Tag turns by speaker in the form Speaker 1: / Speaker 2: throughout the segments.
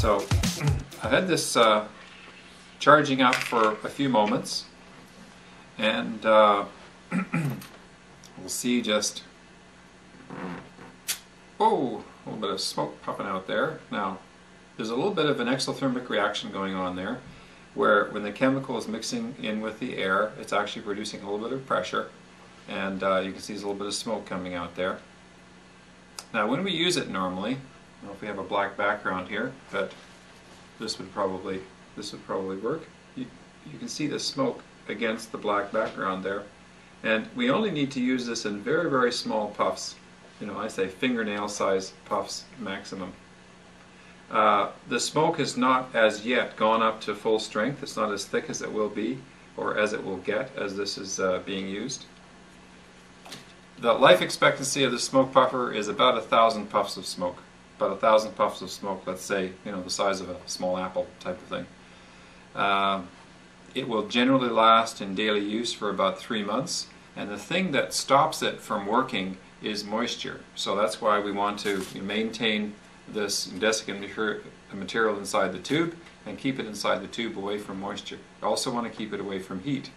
Speaker 1: So I had this charging up for a few moments, and we'll see just, oh, a little bit of smoke puffing out there. Now, there's a little bit of an exothermic reaction going on there, where when the chemical is mixing in with the air, it's actually producing a little bit of pressure, and you can see there's a little bit of smoke coming out there. Now, when we use it normally, I don't know if we have a black background here, but this would probably work. You can see the smoke against the black background there, and we only need to use this in very, very small puffs. You know, I say fingernail size puffs maximum. The smoke has not as yet gone up to full strength. It's not as thick as it will be, or as it will get, as this is being used. The life expectancy of the smoke puffer is about 1,000 puffs of smoke. About 1,000 puffs of smoke, let's say, you know, the size of a small apple type of thing. It will generally last in daily use for about 3 months, and the thing that stops it from working is moisture. So that's why we want to maintain this desiccant material inside the tube and keep it inside the tube away from moisture. You also want to keep it away from heat.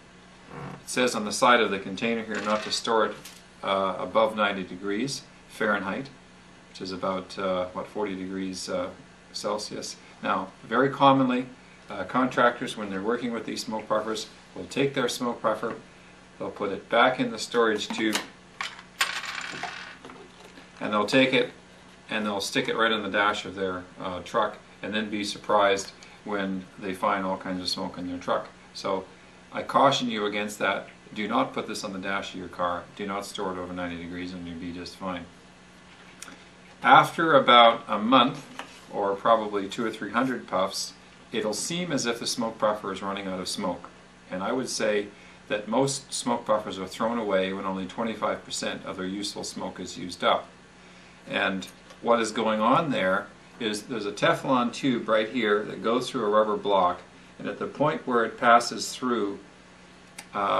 Speaker 1: It says on the side of the container here not to store it above 90 degrees Fahrenheit, which is about 40 degrees Celsius. Now, very commonly, contractors, when they're working with these smoke puffers, will take their smoke puffer, they'll put it back in the storage tube, and they'll take it and they'll stick it right on the dash of their truck, and then be surprised when they find all kinds of smoke in their truck. So I caution you against that. Do not put this on the dash of your car. Do not store it over 90 degrees and you'll be just fine. After about a month, or probably 200 or 300 puffs, it'll seem as if the smoke puffer is running out of smoke. And I would say that most smoke puffers are thrown away when only 25% of their useful smoke is used up. And what is going on there is there's a Teflon tube right here that goes through a rubber block, and at the point where it passes through,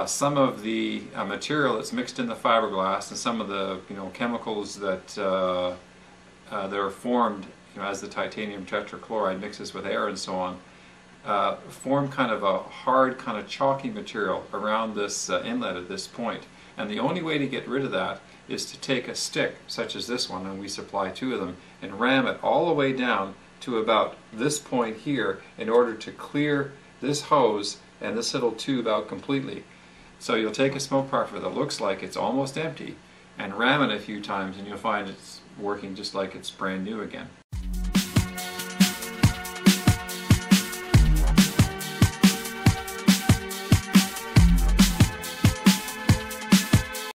Speaker 1: some of the material that's mixed in the fiberglass and some of the chemicals that are formed as the titanium tetrachloride mixes with air and so on, form kind of a hard, kind of chalky material around this inlet at this point. And the only way to get rid of that is to take a stick, such as this one, and we supply 2 of them, and ram it all the way down to about this point here in order to clear this hose and this little tube out completely. So you'll take a smoke puffer that looks like it's almost empty and ram it a few times, and you'll find it's working just like it's brand new again.